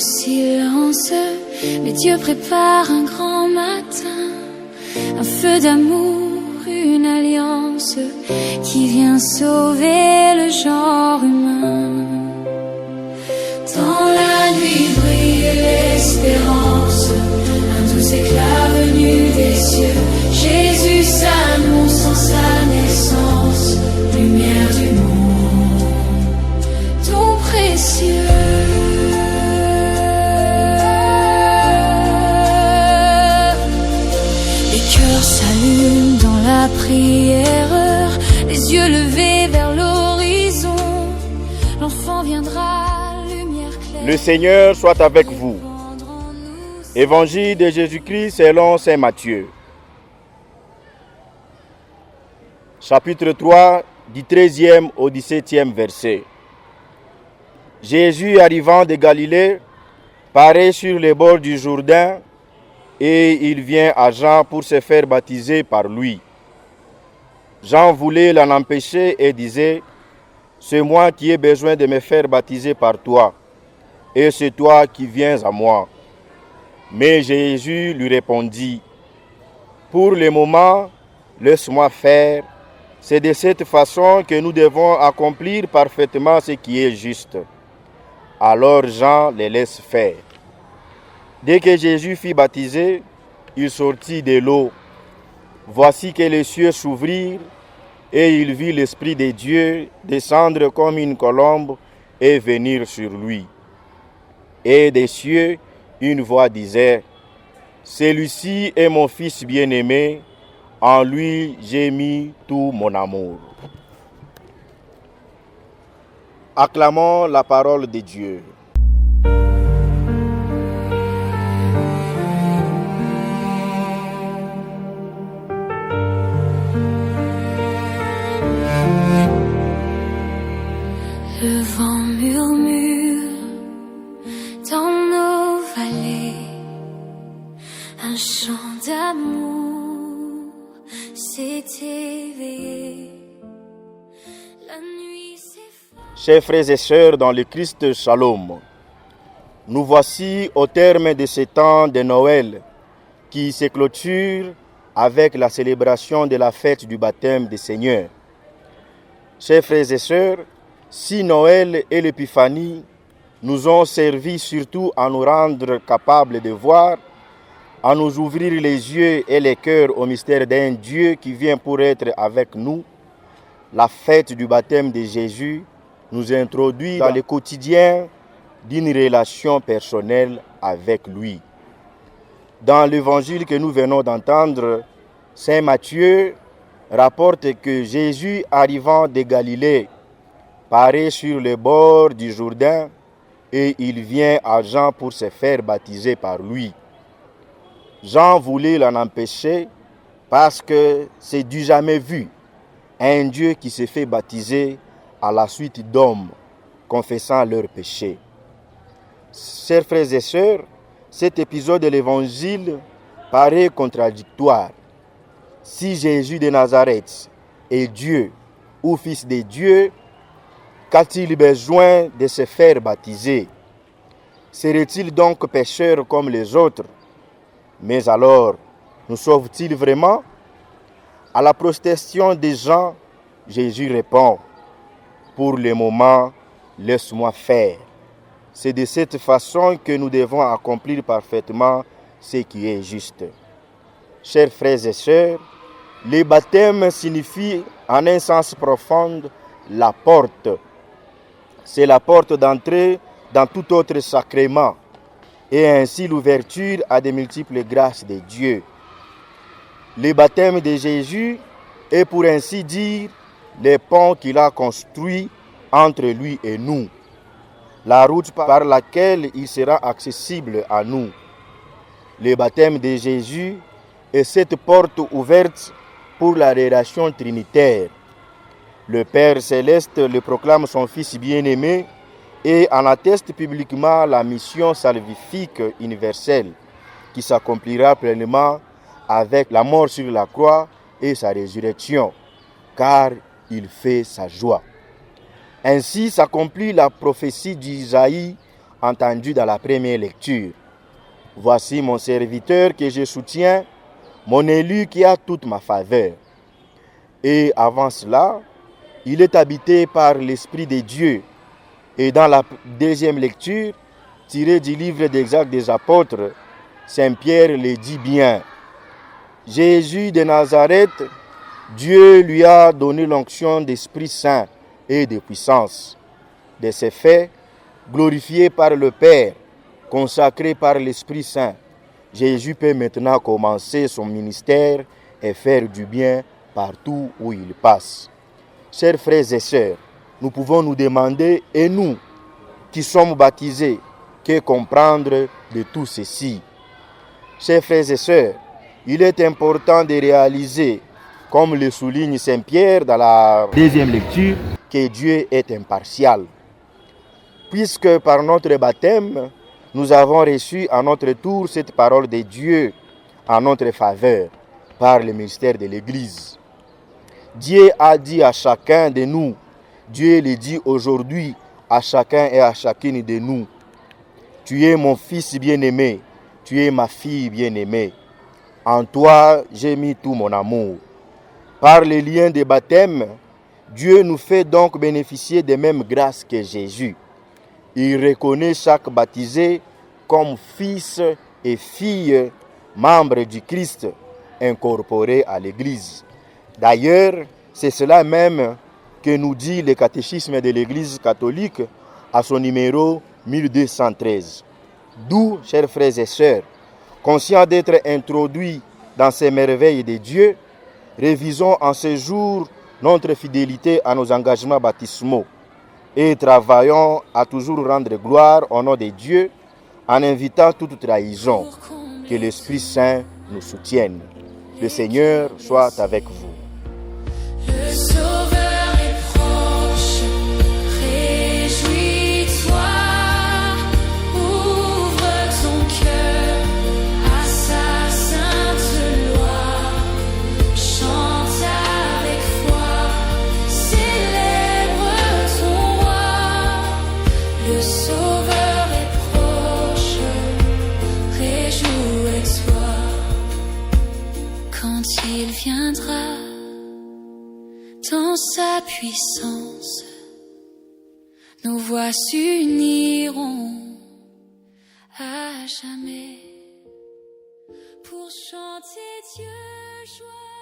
silence, mais Dieu prépare un grand matin, un feu d'amour, une alliance qui vient sauver le genre humain. Dans la nuit brille l'espérance, un doux éclat venu des cieux. Jésus s'annonce en sa naissance, lumière du monde, ton précieux. S'allume dans la prière, les yeux levés vers l'horizon, l'enfant viendra, lumière claire. Le Seigneur soit avec vous. Évangile de Jésus-Christ selon saint Matthieu. Chapitre 3, du 13e au 17e verset. Jésus, arrivant de Galilée, paraît sur les bords du Jourdain, et il vient à Jean pour se faire baptiser par lui. Jean voulait l'en empêcher et disait, « C'est moi qui ai besoin de me faire baptiser par toi, et c'est toi qui viens à moi. » Mais Jésus lui répondit, « Pour le moment, laisse-moi faire. C'est de cette façon que nous devons accomplir parfaitement ce qui est juste. » Alors Jean les laisse faire. Dès que Jésus fut baptisé, il sortit de l'eau. Voici que les cieux s'ouvrirent et il vit l'Esprit de Dieu descendre comme une colombe et venir sur lui. Et des cieux, une voix disait, « Celui-ci est mon Fils bien-aimé, en lui j'ai mis tout mon amour. » Acclamons la parole de Dieu. Le vent murmure dans nos vallées, un chant d'amour s'est éveillé. La nuit s'efface. Chers frères et sœurs dans le Christ, Shalom. Nous voici au terme de ce temps de Noël qui se clôture avec la célébration de la fête du baptême du Seigneur. Chers frères et sœurs, si Noël et l'Épiphanie nous ont servi surtout à nous rendre capables de voir, à nous ouvrir les yeux et les cœurs au mystère d'un Dieu qui vient pour être avec nous, la fête du baptême de Jésus nous introduit dans le quotidien d'une relation personnelle avec lui. Dans l'évangile que nous venons d'entendre, saint Matthieu rapporte que Jésus, arrivant de Galilée, paraît sur le bord du Jourdain et il vient à Jean pour se faire baptiser par lui. Jean voulait l'en empêcher parce que c'est du jamais vu, un Dieu qui se fait baptiser à la suite d'hommes confessant leurs péchés. Chers frères et sœurs, cet épisode de l'Évangile paraît contradictoire. Si Jésus de Nazareth est Dieu ou Fils de Dieu, qu'a-t-il besoin de se faire baptiser? Serait-il donc pécheur comme les autres? Mais alors, nous sauve-t-il vraiment? À la protestation des gens, Jésus répond, « Pour le moment, laisse-moi faire. » C'est de cette façon que nous devons accomplir parfaitement ce qui est juste. Chers frères et sœurs, le baptême signifie en un sens profond la porte. C'est la porte d'entrée dans tout autre sacrement et ainsi l'ouverture à de multiples grâces de Dieu. Le baptême de Jésus est pour ainsi dire le pont qu'il a construit entre lui et nous, la route par laquelle il sera accessible à nous. Le baptême de Jésus est cette porte ouverte pour la relation trinitaire. Le Père céleste le proclame son Fils bien-aimé et en atteste publiquement la mission salvifique universelle qui s'accomplira pleinement avec la mort sur la croix et sa résurrection, car il fait sa joie. Ainsi s'accomplit la prophétie d'Isaïe entendu dans la première lecture. Voici mon serviteur que je soutiens, mon élu qui a toute ma faveur. Et avant cela, il est habité par l'Esprit de Dieu. Et dans la deuxième lecture, tirée du livre des Actes des Apôtres, Saint Pierre le dit bien. Jésus de Nazareth, Dieu lui a donné l'onction d'Esprit Saint et de puissance. De ces faits, glorifié par le Père, consacré par l'Esprit Saint, Jésus peut maintenant commencer son ministère et faire du bien partout où il passe. Chers frères et sœurs, nous pouvons nous demander, et nous qui sommes baptisés, que comprendre de tout ceci? Chers frères et sœurs, il est important de réaliser, comme le souligne Saint Pierre dans la deuxième lecture, que Dieu est impartial. Puisque par notre baptême, nous avons reçu à notre tour cette parole de Dieu en notre faveur par le ministère de l'Église. Dieu a dit à chacun de nous, Dieu le dit aujourd'hui à chacun et à chacune de nous, tu es mon fils bien-aimé, tu es ma fille bien-aimée. En toi, j'ai mis tout mon amour. Par les liens de baptême, Dieu nous fait donc bénéficier des mêmes grâces que Jésus. Il reconnaît chaque baptisé comme fils et fille, membres du Christ, incorporés à l'Église. D'ailleurs, c'est cela même que nous dit le catéchisme de l'Église catholique à son numéro 1213. D'où, chers frères et sœurs, conscients d'être introduits dans ces merveilles de Dieu, révisons en ce jour notre fidélité à nos engagements baptismaux et travaillons à toujours rendre gloire au nom de Dieu en évitant toute trahison. Que l'Esprit Saint nous soutienne. Le Seigneur soit avec vous. Le Sauveur est proche, réjouis-toi, ouvre ton cœur à sa sainte loi, chante avec foi, célèbre ton roi. Le Sauveur est proche, réjouis-toi, quand il viendra dans sa puissance, nos voix s'uniront à jamais pour chanter Dieu joie.